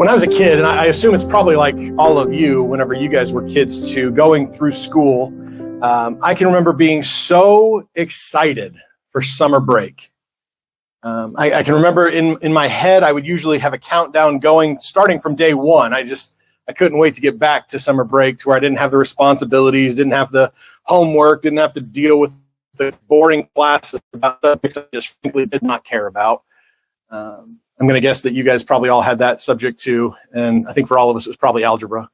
When I was a kid, and I assume it's probably like all of you, whenever you guys were kids too, going through school, I can remember being so excited for summer break. I can remember in my head, I would usually have a countdown going, starting from day one. I couldn't wait to get back to summer break, to where I didn't have the responsibilities, didn't have the homework, didn't have to deal with the boring classes about subjects I just frankly did not care about. I'm going to guess that you guys probably all had that subject too. And I think for all of us, it was probably algebra.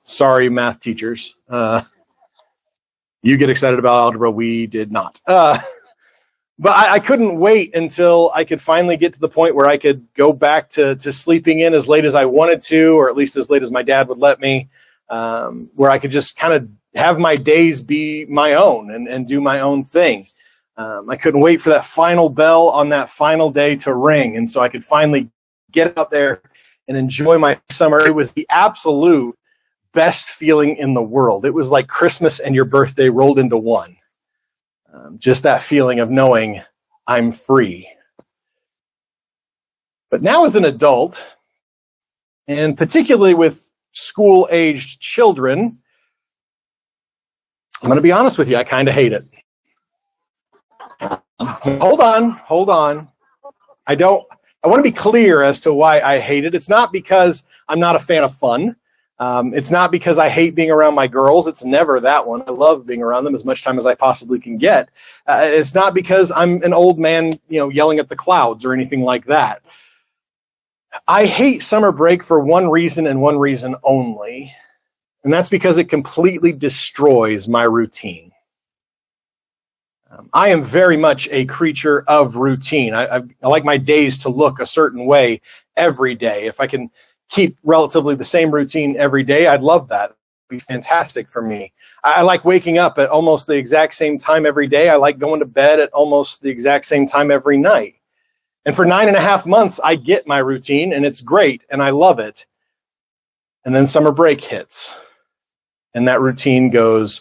Sorry, math teachers. You get excited about algebra. We did not. But I couldn't wait until I could finally get to the point where I could go back to sleeping in as late as I wanted to, or at least as late as my dad would let me, where I could just kind of have my days be my own and do my own thing. I couldn't wait for that final bell on that final day to ring. And so I could finally get out there and enjoy my summer. It was the absolute best feeling in the world. It was like Christmas and your birthday rolled into one. Just that feeling of knowing I'm free. But now as an adult, and particularly with school-aged children, I'm going to be honest with you, I kind of hate it. Hold on. I want to be clear as to why I hate it. It's not because I'm not a fan of fun. It's not because I hate being around my girls. It's never that one. I love being around them as much time as I possibly can get. It's not because I'm an old man, yelling at the clouds or anything like that. I hate summer break for one reason and one reason only, and that's because it completely destroys my routine. I am very much a creature of routine. I like my days to look a certain way every day. If I can keep relatively the same routine every day, I'd love that. It'd be fantastic for me. I like waking up at almost the exact same time every day. I like going to bed at almost the exact same time every night. And for 9.5 months, I get my routine, and it's great, and I love it. And then summer break hits, and that routine goes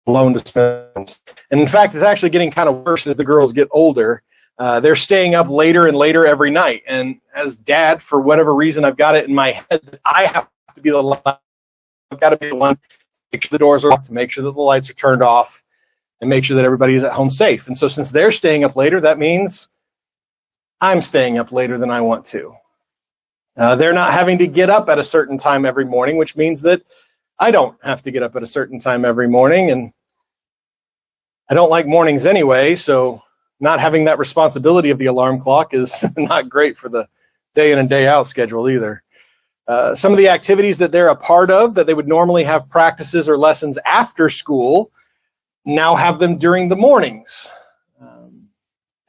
blown to smithereens. And in fact, it's actually getting kind of worse as the girls get older. They're staying up later and later every night. And as dad, for whatever reason, I've got it in my head that I have to be I've got to be the one to make sure the doors are locked, to make sure that the lights are turned off, and make sure that everybody is at home safe. And so since they're staying up later, that means I'm staying up later than I want to. They're not having to get up at a certain time every morning, which means that I don't have to get up at a certain time every morning. And I don't like mornings anyway, so not having that responsibility of the alarm clock is not great for the day in and day out schedule either. Some of the activities that they're a part of that they would normally have practices or lessons after school now have them during the mornings.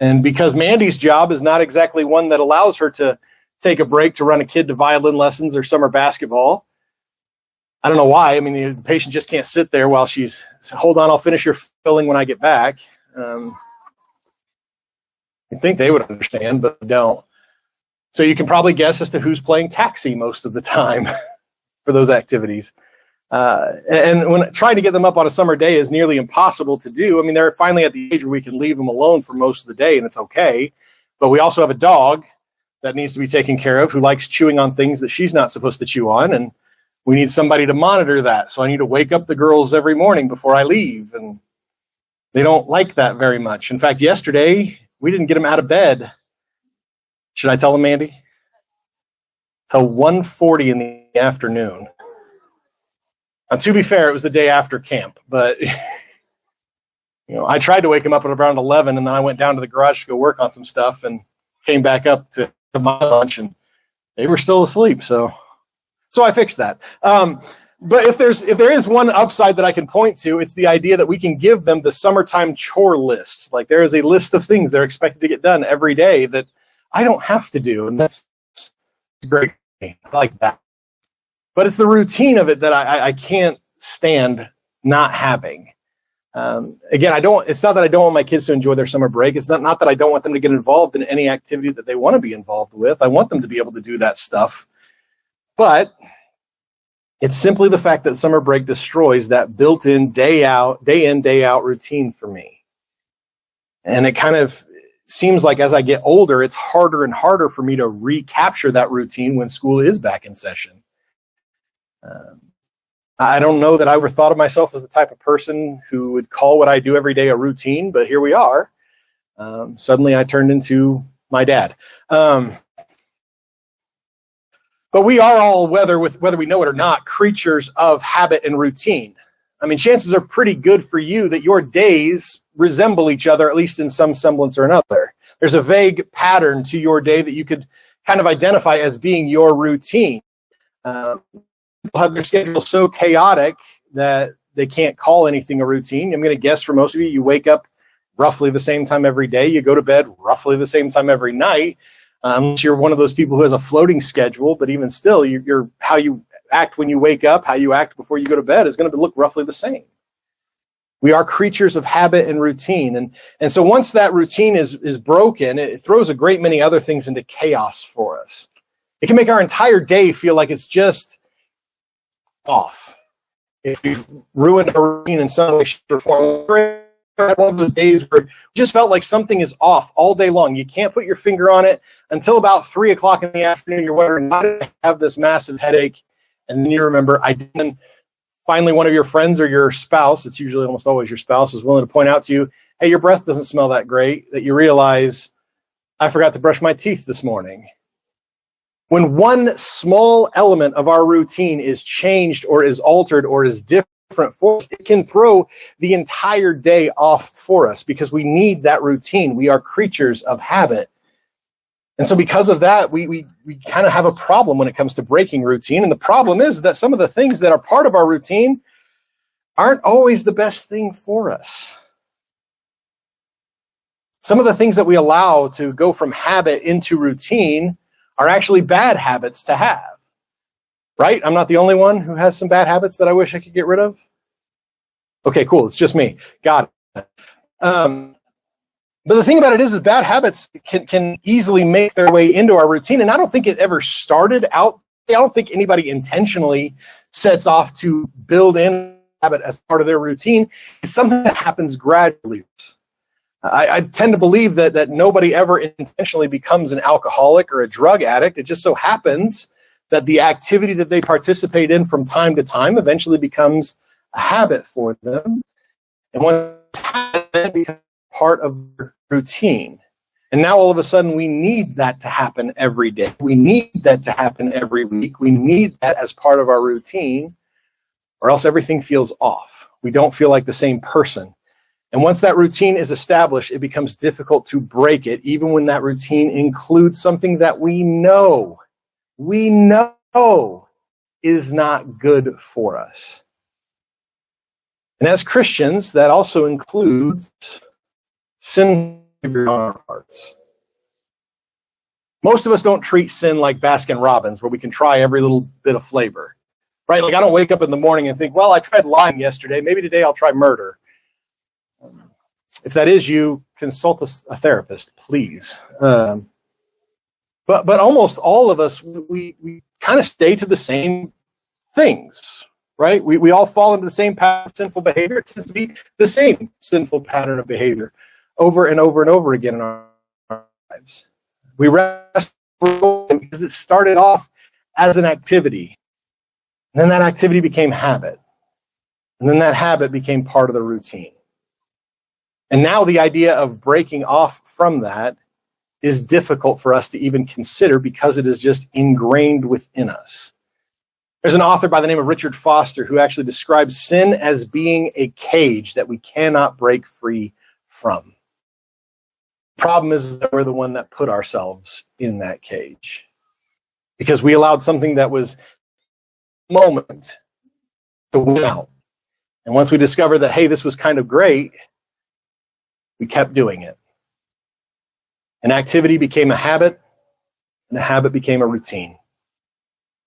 And because Mandy's job is not exactly one that allows her to take a break to run a kid to violin lessons or summer basketball, I don't know why. I mean, the patient just can't sit there while hold on, I'll finish your filling when I get back. I think they would understand, but don't. So you can probably guess as to who's playing taxi most of the time for those activities. And when trying to get them up on a summer day is nearly impossible to do. I mean, they're finally at the age where we can leave them alone for most of the day, and it's okay. But we also have a dog that needs to be taken care of who likes chewing on things that she's not supposed to chew on, and we need somebody to monitor that. So I need to wake up the girls every morning before I leave, and they don't like that very much. In fact, yesterday, we didn't get them out of bed. Should I tell them, Mandy? Till 1:40 in the afternoon. Now, to be fair, it was the day after camp, but I tried to wake them up at around 11, and then I went down to the garage to go work on some stuff and came back up to my lunch, and they were still asleep. So I fixed that. But if there is one upside that I can point to, it's the idea that we can give them the summertime chore list. Like, there is a list of things they're expected to get done every day that I don't have to do, and that's great. I like that. But it's the routine of it that I can't stand not having. Again, it's not that I don't want my kids to enjoy their summer break. It's not that I don't want them to get involved in any activity that they want to be involved with. I want them to be able to do that stuff. But it's simply the fact that summer break destroys that built-in day in, day out routine for me. And it kind of seems like as I get older, it's harder and harder for me to recapture that routine when school is back in session. I don't know that I ever thought of myself as the type of person who would call what I do every day a routine, but here we are. Suddenly I turned into my dad. But we are all, whether we know it or not, creatures of habit and routine. I mean, chances are pretty good for you that your days resemble each other, at least in some semblance or another. There's a vague pattern to your day that you could kind of identify as being your routine. People have their schedule so chaotic that they can't call anything a routine. I'm going to guess for most of you, you wake up roughly the same time every day. You go to bed roughly the same time every night. Unless you're one of those people who has a floating schedule, but even still, you're how you act when you wake up, how you act before you go to bed is going to look roughly the same. We are creatures of habit and routine. And so once that routine is broken, it throws a great many other things into chaos for us. It can make our entire day feel like it's just off. If we've ruined our routine in some way, shape, or form, had one of those days where it just felt like something is off all day long. You can't put your finger on it until about 3 o'clock in the afternoon. You're wondering, why did I have this massive headache? And then you remember, I didn't. Finally, one of your friends or your spouse, it's usually almost always your spouse, is willing to point out to you, hey, your breath doesn't smell that great, that you realize, I forgot to brush my teeth this morning. When one small element of our routine is changed or is altered or is different for us, it can throw the entire day off for us because we need that routine. We are creatures of habit. And so because of that, we kind of have a problem when it comes to breaking routine. And the problem is that some of the things that are part of our routine aren't always the best thing for us. Some of the things that we allow to go from habit into routine are actually bad habits to have. Right? I'm not the only one who has some bad habits that I wish I could get rid of. Okay, cool. It's just me. Got it. But the thing about it is bad habits can easily make their way into our routine. And I don't think it ever started out. I don't think anybody intentionally sets off to build in habit as part of their routine. It's something that happens gradually. I tend to believe that nobody ever intentionally becomes an alcoholic or a drug addict. It just so happens that the activity that they participate in from time to time eventually becomes a habit for them. And when it's habit becomes part of their routine. And now all of a sudden we need that to happen every day. We need that to happen every week. We need that as part of our routine, or else everything feels off. We don't feel like the same person. And once that routine is established, it becomes difficult to break it, even when that routine includes something that we know is not good for us. And as Christians, that also includes sin in our hearts. Most of us don't treat sin like Baskin Robbins, where we can try every little bit of flavor. Right? Like I don't wake up in the morning and think, well, I tried lying yesterday. Maybe today I'll try murder. If that is you, consult a therapist, please. But almost all of us, we kind of stay to the same things, right? We all fall into the same pattern of sinful behavior. It tends to be the same sinful pattern of behavior over and over and over again in our lives. We rest because it started off as an activity. And then that activity became habit. And then that habit became part of the routine. And now the idea of breaking off from that is difficult for us to even consider because it is just ingrained within us. There's an author by the name of Richard Foster who actually describes sin as being a cage that we cannot break free from. The problem is that we're the one that put ourselves in that cage because we allowed something that was moment to win out. And once we discovered that, hey, this was kind of great, we kept doing it. An activity became a habit, and a habit became a routine.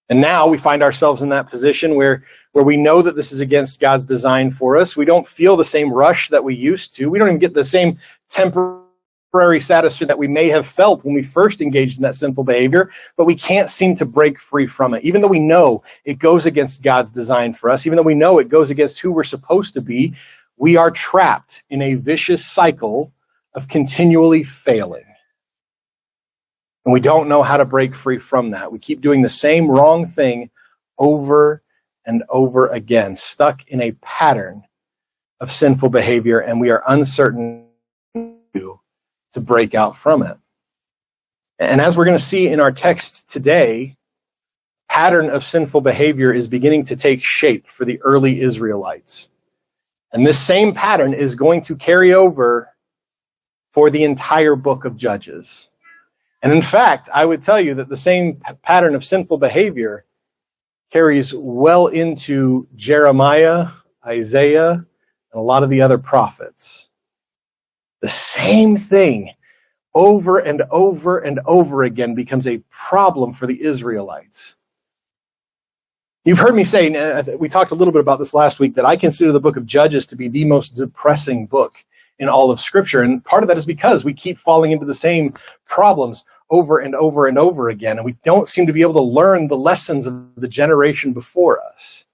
And now we find ourselves in that position where we know that this is against God's design for us. We don't feel the same rush that we used to. We don't even get the same temporary satisfaction that we may have felt when we first engaged in that sinful behavior, but we can't seem to break free from it. Even though we know it goes against God's design for us, even though we know it goes against who we're supposed to be, we are trapped in a vicious cycle of continually failing. And we don't know how to break free from that. We keep doing the same wrong thing over and over again, stuck in a pattern of sinful behavior, and we are uncertain to break out from it. And as we're going to see in our text today, pattern of sinful behavior is beginning to take shape for the early Israelites. And this same pattern is going to carry over for the entire book of Judges. And in fact, I would tell you that the same pattern of sinful behavior carries well into Jeremiah, Isaiah, and a lot of the other prophets. The same thing over and over and over again becomes a problem for the Israelites. You've heard me say, we talked a little bit about this last week, that I consider the book of Judges to be the most depressing book in all of Scripture. And part of that is because we keep falling into the same problems over and over and over again, and we don't seem to be able to learn the lessons of the generation before us.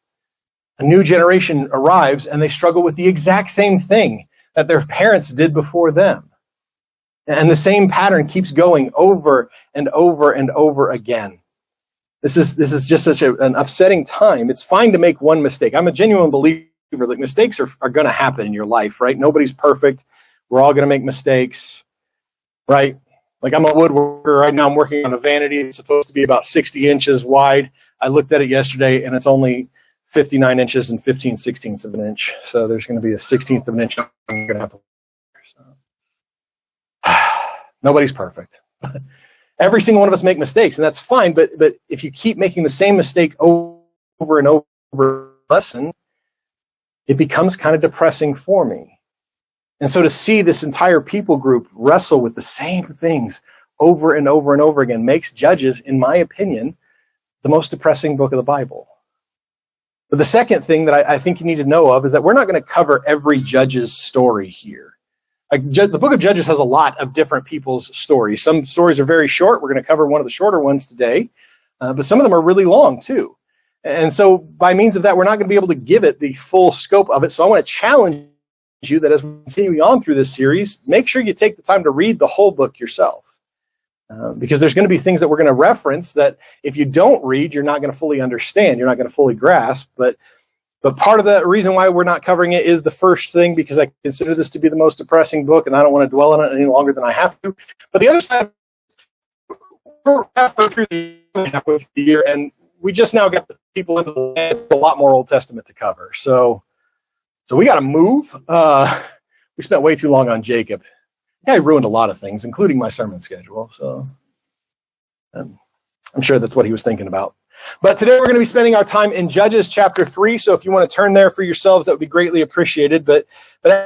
A new generation arrives, and they struggle with the exact same thing that their parents did before them. And the same pattern keeps going over and over and over again. This is just such an upsetting time. It's fine to make one mistake. I'm a genuine believer that mistakes are going to happen in your life, right? Nobody's perfect. We're all going to make mistakes, right? Like, I'm a woodworker right now. I'm working on a vanity. It's supposed to be about 60 inches wide. I looked at it yesterday, and it's only 59 inches and 15/16 of an inch. So there's going to be a 16th of an inch. I'm going to have to. So. Nobody's perfect. Every single one of us make mistakes, and that's fine. But if you keep making the same mistake over and over lesson, it becomes kind of depressing for me. And so to see this entire people group wrestle with the same things over and over and over again makes Judges, in my opinion, the most depressing book of the Bible. But the second thing that I think you need to know of is that we're not going to cover every Judges story here. Like, the book of Judges has a lot of different people's stories. Some stories are very short. We're going to cover one of the shorter ones today. But some of them are really long, too. And so by means of that, we're not going to be able to give it the full scope of it. So I want to challenge you that as we continue on through this series, make sure you take the time to read the whole book yourself. Because there's going to be things that we're going to reference that if you don't read, you're not going to fully understand. You're not going to fully grasp. But part of the reason why we're not covering it is the first thing, because I consider this to be the most depressing book, and I don't want to dwell on it any longer than I have to. But the other side, we're halfway through the year, and we just now got the people into the land, a lot more Old Testament to cover. So we got to move. We spent way too long on Jacob. Yeah, he ruined a lot of things, including my sermon schedule. So I'm sure that's what he was thinking about. But today we're going to be spending our time in Judges chapter 3. So if you want to turn there for yourselves, that would be greatly appreciated. But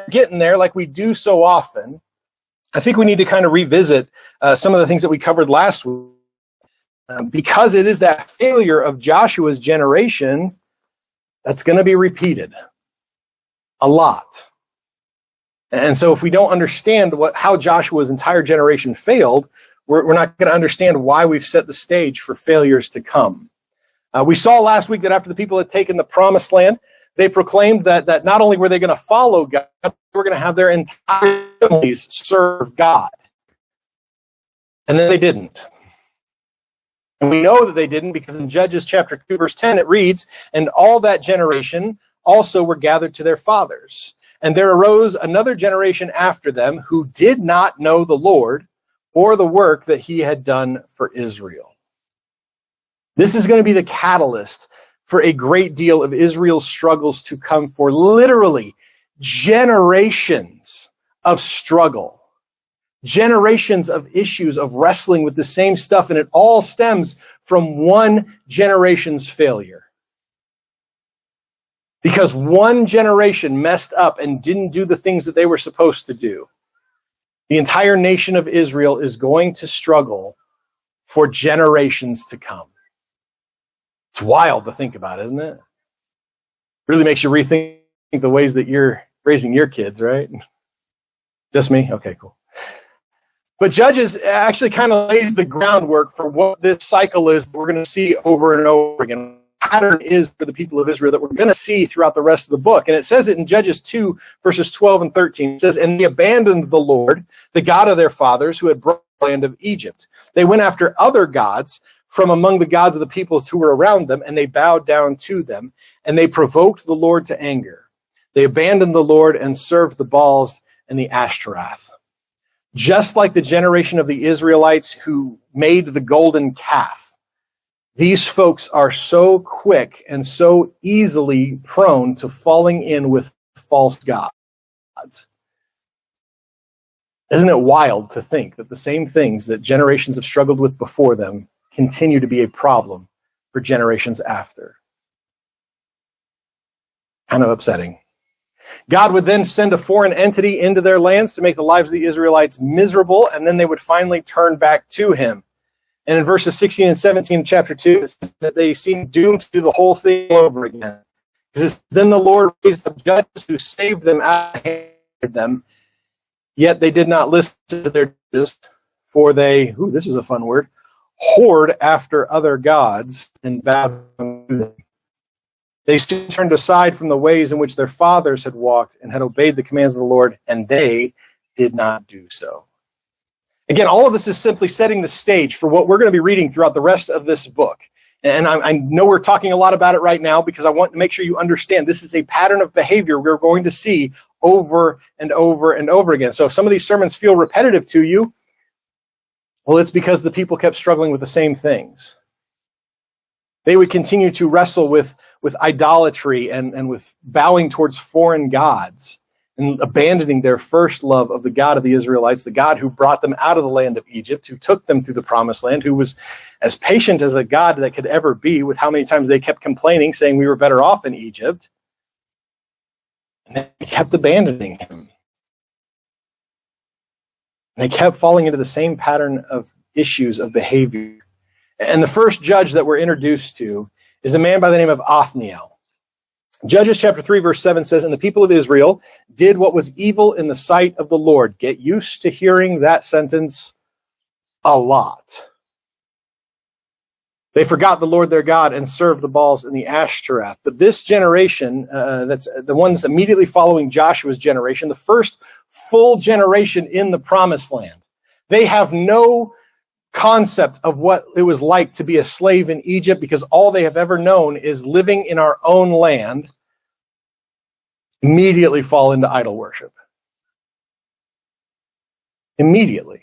getting there, like we do so often, I think we need to kind of revisit some of the things that we covered last week. Because it is that failure of Joshua's generation that's going to be repeated a lot. And so if we don't understand how Joshua's entire generation failed, we're not going to understand why we've set the stage for failures to come. We saw last week that after the people had taken the promised land, they proclaimed that not only were they going to follow God, they were going to have their entire families serve God. And then they didn't. And we know that they didn't because in Judges chapter 2, verse 10, it reads, "And all that generation also were gathered to their fathers. And there arose another generation after them who did not know the Lord or the work that he had done for Israel." This is going to be the catalyst for a great deal of Israel's struggles to come, for literally generations of struggle, generations of issues of wrestling with the same stuff, and it all stems from one generation's failure. Because one generation messed up and didn't do the things that they were supposed to do. The entire nation of Israel is going to struggle for generations to come. It's wild to think about, isn't it? Really makes you rethink the ways that you're raising your kids, right? Just me? Okay, cool. But Judges actually kind of lays the groundwork for what this cycle is that we're going to see over and over again. pattern is for the people of Israel that we're going to see throughout the rest of the book. And it says it in Judges 2, verses 12 and 13. It says, "And they abandoned the Lord, the God of their fathers, who had brought the land of Egypt. They went after other gods from among the gods of the peoples who were around them, and they bowed down to them, and they provoked the Lord to anger. They abandoned the Lord and served the Baals and the Ashtaroth." Just like the generation of the Israelites who made the golden calf, these folks are so quick and so easily prone to falling in with false gods. Isn't it wild to think that the same things that generations have struggled with before them continue to be a problem for generations after? Kind of upsetting. God would then send a foreign entity into their lands to make the lives of the Israelites miserable, and then they would finally turn back to him. And in verses 16 and 17 of chapter 2, it says that they seem doomed to do the whole thing over again. Because then the Lord raised up judges who saved them out of them, yet they did not listen to their judges, for they, this is a fun word, whored after other gods and bowed down to them. They soon turned aside from the ways in which their fathers had walked and had obeyed the commands of the Lord, and they did not do so. Again, all of this is simply setting the stage for what we're going to be reading throughout the rest of this book. And I know we're talking a lot about it right now because I want to make sure you understand this is a pattern of behavior we're going to see over and over and over again. So if some of these sermons feel repetitive to you, well, it's because the people kept struggling with the same things. They would continue to wrestle with idolatry and with bowing towards foreign gods and abandoning their first love of the God of the Israelites, the God who brought them out of the land of Egypt, who took them through the promised land, who was as patient as a God that could ever be with how many times they kept complaining, saying we were better off in Egypt. And they kept abandoning him. And they kept falling into the same pattern of issues of behavior. And the first judge that we're introduced to is a man by the name of Othniel. Judges chapter 3, verse 7 says, "And the people of Israel did what was evil in the sight of the Lord." Get used to hearing that sentence a lot. "They forgot the Lord their God and served the Baals and the Ashtaroth." But this generation, that's the ones immediately following Joshua's generation, the first full generation in the promised land, they have no concept of what it was like to be a slave in Egypt because all they have ever known is living in our own land, immediately fall into idol worship. Immediately.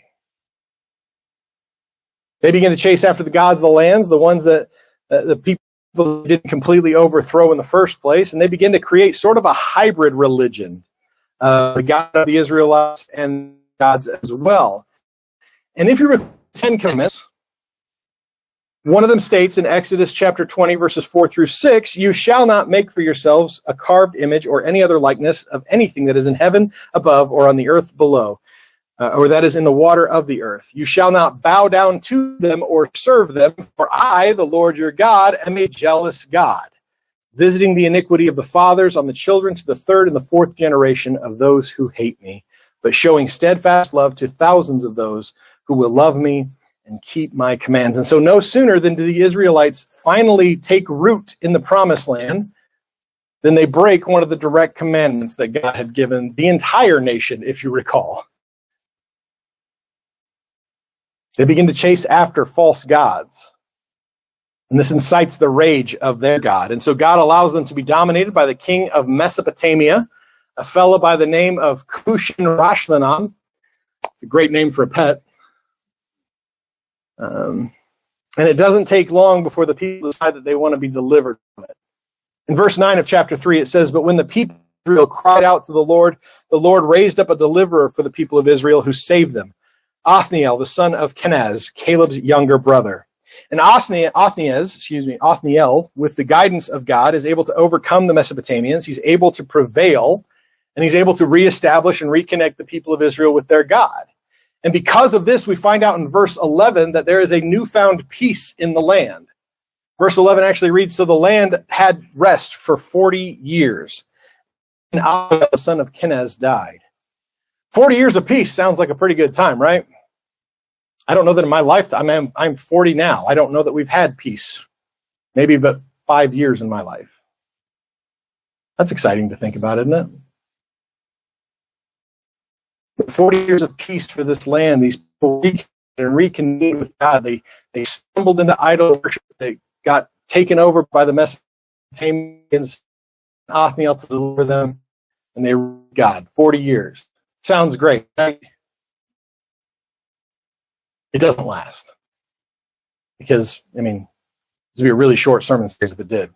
They begin to chase after the gods of the lands, the ones that the people didn't completely overthrow in the first place, and they begin to create sort of a hybrid religion, the God of the Israelites and gods as well. And if you recall 10 Commandments, one of them states in Exodus chapter 20, verses 4 through 6, "You shall not make for yourselves a carved image or any other likeness of anything that is in heaven above or on the earth below, or that is in the water of the earth. You shall not bow down to them or serve them, for I, the Lord your God, am a jealous God, visiting the iniquity of the fathers on the children to the third and the fourth generation of those who hate me, but showing steadfast love to thousands of those who will love me and keep my commands." And so no sooner than do the Israelites finally take root in the promised land than they break one of the direct commandments that God had given the entire nation, if you recall. They begin to chase after false gods. And this incites the rage of their God. And so God allows them to be dominated by the king of Mesopotamia, a fellow by the name of Cushan Rashlanam. It's a great name for a pet. And it doesn't take long before the people decide that they want to be delivered from it. In verse 9 of chapter 3, it says, "But when the people of Israel cried out to the Lord raised up a deliverer for the people of Israel who saved them, Othniel, the son of Kenaz, Caleb's younger brother." And Othniel, with the guidance of God, is able to overcome the Mesopotamians. He's able to prevail, and he's able to reestablish and reconnect the people of Israel with their God. And because of this, we find out in verse 11 that there is a newfound peace in the land. Verse 11 actually reads, "So the land had rest for 40 years. And Othniel, the son of Kenaz, died." 40 years of peace sounds like a pretty good time, right? I don't know that in my lifetime, I'm 40 now. I don't know that we've had peace. Maybe but 5 years in my life. That's exciting to think about, isn't it? But 40 years of peace for this land, these people reconvened with God. They stumbled into idol worship. They got taken over by the Mesopotamians, Othniel to deliver them, and they God 40 years. Sounds great, right? It doesn't last. Because, I mean, this would be a really short sermon series if it did.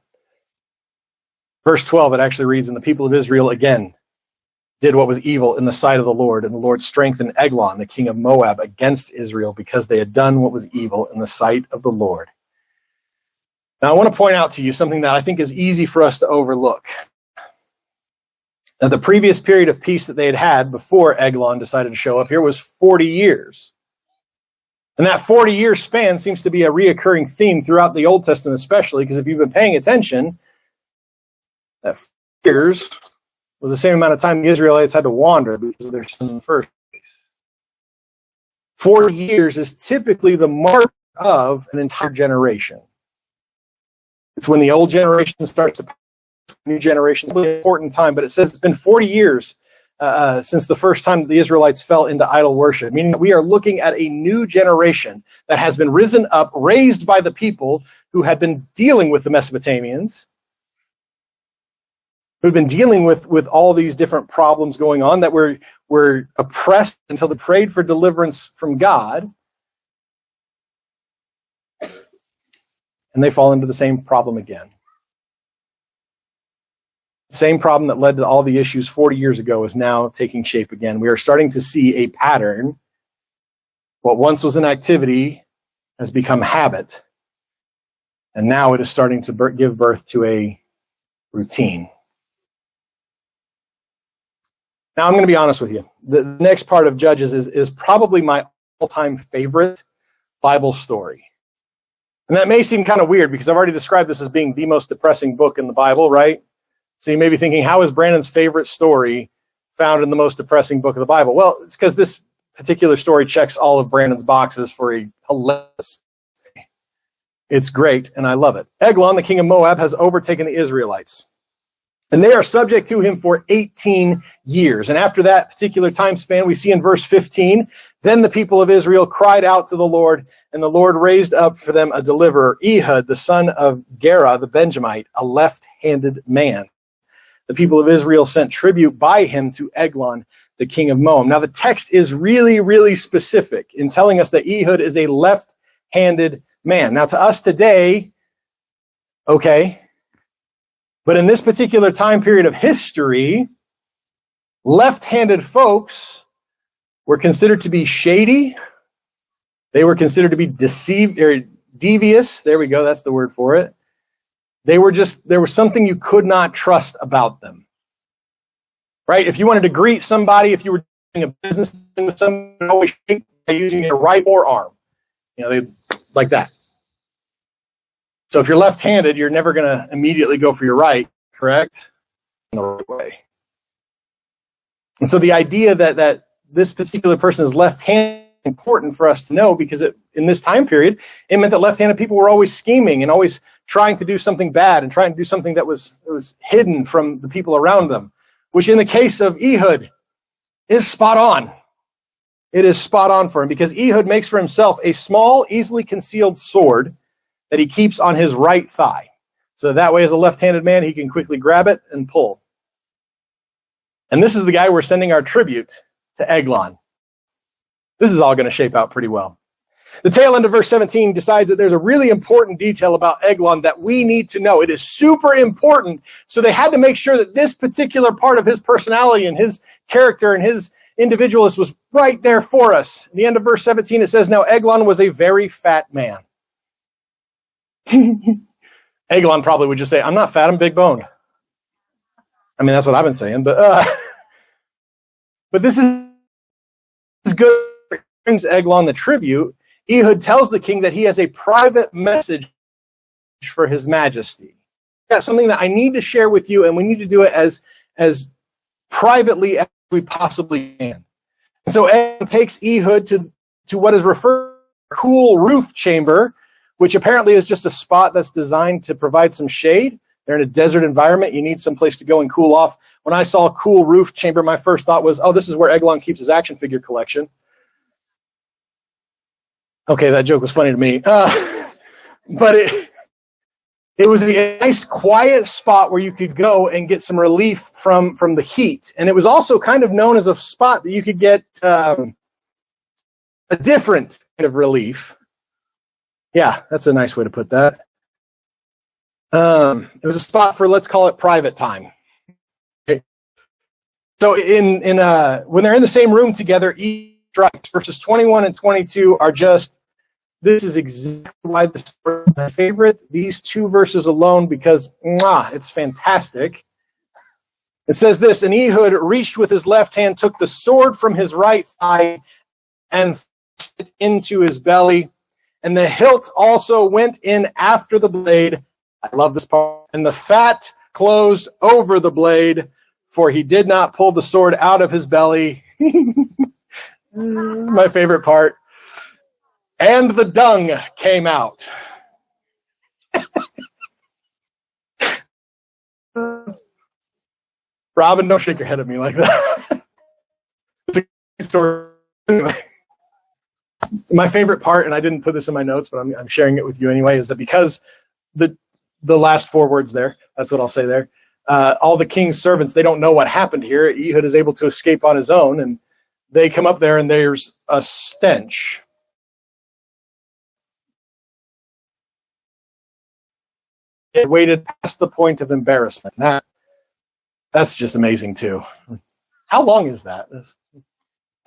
Verse 12, it actually reads, and the people of Israel again did what was evil in the sight of the Lord, and the Lord strengthened Eglon, the king of Moab, against Israel because they had done what was evil in the sight of the Lord. Now, I want to point out to you something that I think is easy for us to overlook. Now, the previous period of peace that they had had before Eglon decided to show up here was 40 years. And that 40-year span seems to be a reoccurring theme throughout the Old Testament, especially because if you've been paying attention, that 4 years was the same amount of time the Israelites had to wander because of their sin in the first place. 40 years is typically the mark of an entire generation. It's when the old generation starts to new generation. It's a really important time, but it says it's been 40 years since the first time the Israelites fell into idol worship, meaning that we are looking at a new generation that has been risen up, raised by the people who had been dealing with the Mesopotamians, who've been dealing with all these different problems going on, that were oppressed until they prayed for deliverance from God, and they fall into the same problem again. The same problem that led to all the issues 40 years ago is now taking shape again. We are starting to see a pattern. What once was an activity has become habit, and now it is starting to give birth to a routine. Now, I'm going to be honest with you. The next part of Judges is probably my all-time favorite Bible story. And that may seem kind of weird because I've already described this as being the most depressing book in the Bible, right? So you may be thinking, how is Brandon's favorite story found in the most depressing book of the Bible? Well, it's because this particular story checks all of Brandon's boxes for a hilarious. It's great, and I love it. Eglon, the king of Moab, has overtaken the Israelites. And they are subject to him for 18 years. And after that particular time span, we see in verse 15, then the people of Israel cried out to the Lord, and the Lord raised up for them a deliverer, Ehud, the son of Gera, the Benjamite, a left-handed man. The people of Israel sent tribute by him to Eglon, the king of Moab. Now, the text is really, really specific in telling us that Ehud is a left-handed man. Now, to us today, okay, but in this particular time period of history, left-handed folks were considered to be shady. They were considered to be deceived or devious. There we go. That's the word for it. There was something you could not trust about them. Right? If you wanted to greet somebody, if you were doing a business with someone, you always shake by using your right forearm. They like that. So if you're left-handed, you're never going to immediately go for your right, correct? In the right way. And so the idea that this particular person is left-handed is important for us to know because in this time period, it meant that left-handed people were always scheming and always trying to do something bad and trying to do something that was hidden from the people around them, which in the case of Ehud is spot on. It is spot on for him because Ehud makes for himself a small, easily concealed sword that he keeps on his right thigh. So that way, as a left-handed man, he can quickly grab it and pull. And this is the guy we're sending our tribute to Eglon. This is all going to shape out pretty well. The tail end of verse 17 decides that there's a really important detail about Eglon that we need to know. It is super important. So they had to make sure that this particular part of his personality and his character and his individualist was right there for us. At the end of verse 17, it says, now Eglon was a very fat man. Eglon probably would just say, I'm not fat, I'm big boned. I mean, that's what I've been saying, but this is good. Brings Eglon the tribute. Ehud tells the king that he has a private message for his majesty. That's something that I need to share with you, and we need to do it as privately as we possibly can. And so Eglon takes Ehud to what is referred to as a cool roof chamber, which apparently is just a spot that's designed to provide some shade. They're in a desert environment. You need some place to go and cool off. When I saw a cool roof chamber, my first thought was, oh, this is where Eglon keeps his action figure collection. Okay, that joke was funny to me. But it was a nice, quiet spot where you could go and get some relief from the heat. And it was also kind of known as a spot that you could get a different kind of relief. Yeah, that's a nice way to put that. It was a spot for, let's call it, private time. Okay. So when they're in the same room together, each strikes, verses 21 and 22 are just, this is exactly why this is my favorite. These two verses alone, because it's fantastic. It says this, and Ehud reached with his left hand, took the sword from his right thigh, and thrust it into his belly. And the hilt also went in after the blade. I love this part. And the fat closed over the blade, for he did not pull the sword out of his belly. My favorite part. And the dung came out. Robin, don't shake your head at me like that. It's a good story. Anyway. My favorite part, and I didn't put this in my notes, but I'm sharing it with you anyway, is that because the last four words there, that's what I'll say there, all the king's servants, they don't know what happened here. Ehud is able to escape on his own, and they come up there, and there's a stench. It waited past the point of embarrassment. That's just amazing, too. How long is that?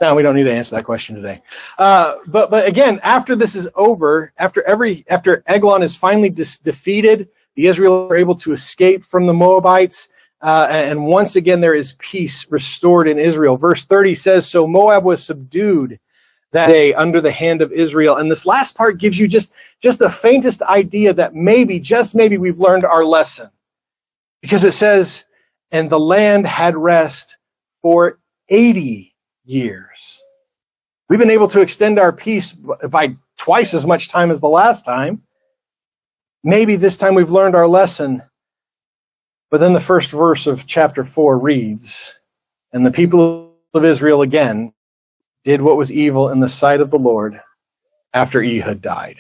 No, we don't need to answer that question today. But again, after this is over, after Eglon is finally defeated, the Israelites are able to escape from the Moabites, and once again there is peace restored in Israel. Verse 30 says, so Moab was subdued that day under the hand of Israel. And this last part gives you just the faintest idea that maybe, just maybe, we've learned our lesson. Because it says, and the land had rest for 80 years. We've been able to extend our peace by twice as much time as the last time. Maybe this time we've learned our lesson. But then the first verse of chapter 4 reads, and the people of Israel again did what was evil in the sight of the Lord after Ehud died.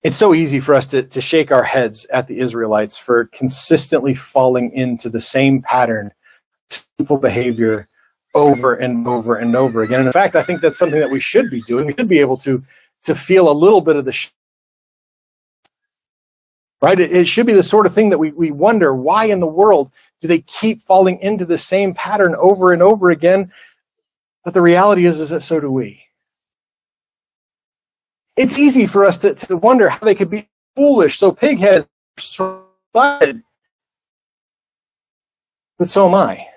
It's so easy for us to shake our heads at the Israelites for consistently falling into the same pattern, sinful behavior over and over and over again. And in fact, I think that's something that we should be doing. We should be able to feel a little bit of the right? It should be the sort of thing that we wonder, why in the world do they keep falling into the same pattern over and over again? But the reality is that so do we. It's easy for us to wonder how they could be foolish, so pig-headed, short-sighted. But so am I.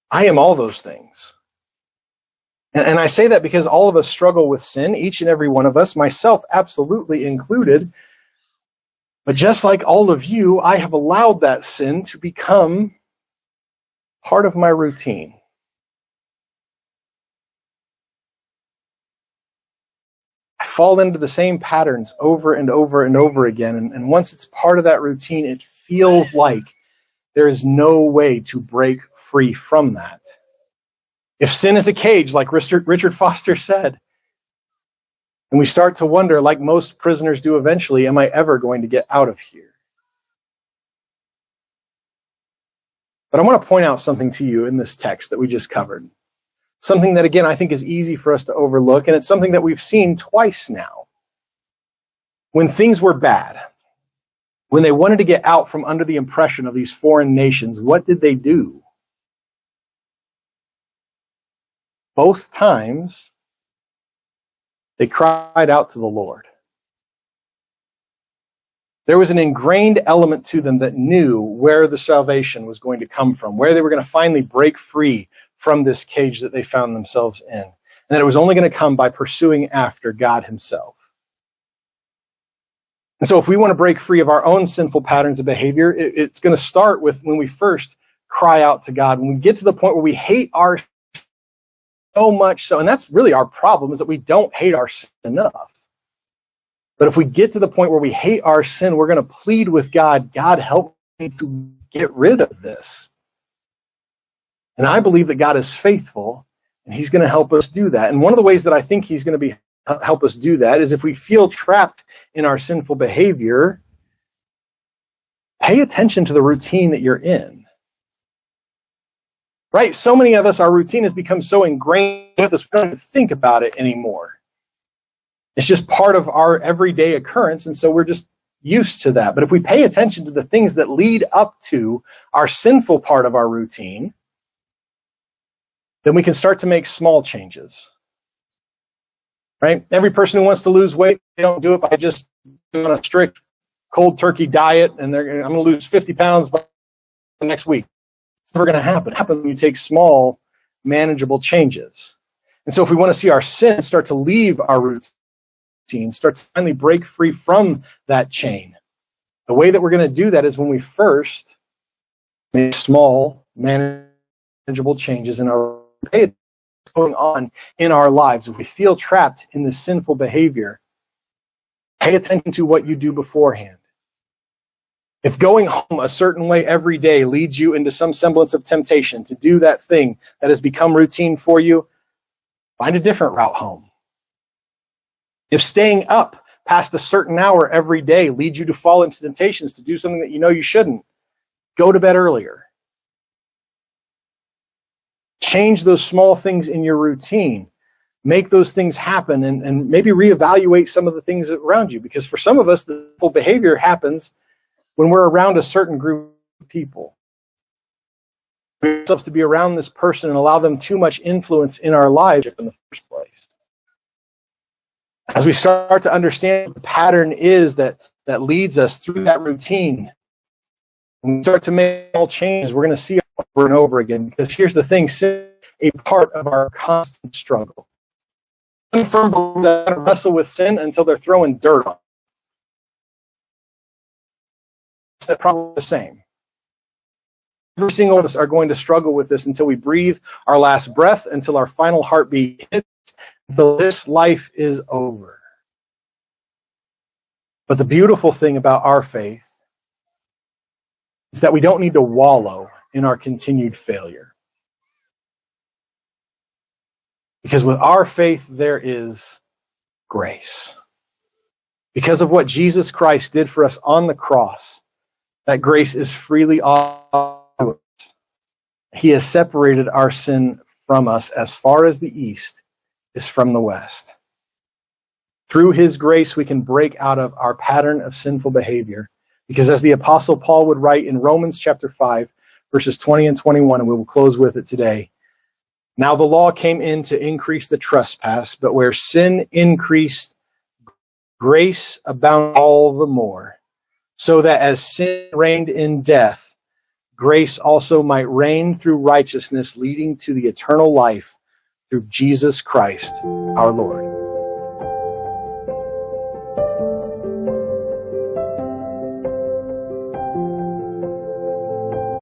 I am all those things. And I say that because all of us struggle with sin, each and every one of us, myself absolutely included. But just like all of you, I have allowed that sin to become part of my routine. I fall into the same patterns over and over and over again. And once it's part of that routine, it feels like there is no way to break free from that. If sin is a cage, like Richard Foster said, and we start to wonder, like most prisoners do eventually, am I ever going to get out of here? But I want to point out something to you in this text that we just covered. Something that, again, I think is easy for us to overlook, and it's something that we've seen twice now. When things were bad, when they wanted to get out from under the oppression of these foreign nations, what did they do? Both times, they cried out to the Lord. There was an ingrained element to them that knew where the salvation was going to come from, where they were going to finally break free from this cage that they found themselves in, and that it was only going to come by pursuing after God himself. And so if we want to break free of our own sinful patterns of behavior, it's going to start with when we first cry out to God, when we get to the point where we hate our so much so, and that's really our problem, is that we don't hate our sin enough. But if we get to the point where we hate our sin, we're going to plead with God, God, help me to get rid of this. And I believe that God is faithful, and he's going to help us do that. And one of the ways that I think he's going to help us do that is if we feel trapped in our sinful behavior, pay attention to the routine that you're in. Right? So many of us, our routine has become so ingrained with us, we don't even think about it anymore. It's just part of our everyday occurrence, and so we're just used to that. But if we pay attention to the things that lead up to our sinful part of our routine, then we can start to make small changes. Right? Every person who wants to lose weight, they don't do it by just doing a strict cold turkey diet, and I'm going to lose 50 pounds by next week. It's never going to happen. It happens when you take small, manageable changes. And so if we want to see our sin start to leave our routine, start to finally break free from that chain, the way that we're going to do that is when we first make small, manageable changes in our behavior. What's going on in our lives. If we feel trapped in this sinful behavior, pay attention to what you do beforehand. If going home a certain way every day leads you into some semblance of temptation to do that thing that has become routine for you, find a different route home. If staying up past a certain hour every day leads you to fall into temptations to do something that you know you shouldn't, go to bed earlier. Change those small things in your routine. Make those things happen, and maybe reevaluate some of the things around you. Because for some of us, the sinful behavior happens when we're around a certain group of people. We want ourselves to be around this person and allow them too much influence in our lives in the first place. As we start to understand what the pattern is that leads us through that routine, when we start to make small changes, we're going to see it over and over again. Because here's the thing, sin is a part of our constant struggle. Firm believers that wrestle with sin until they're throwing dirt on it. That's probably the same. Every single one of us are going to struggle with this until we breathe our last breath, until our final heartbeat hits, until this life is over. But the beautiful thing about our faith is that we don't need to wallow in our continued failure. Because with our faith, there is grace. Because of what Jesus Christ did for us on the cross, that grace is freely offered to us. He has separated our sin from us as far as the east is from the west. Through his grace, we can break out of our pattern of sinful behavior. Because as the Apostle Paul would write in Romans chapter 5, verses 20 and 21, and we will close with it today. Now the law came in to increase the trespass, but where sin increased, grace abounded all the more. So that as sin reigned in death, grace also might reign through righteousness, leading to the eternal life through Jesus Christ our Lord.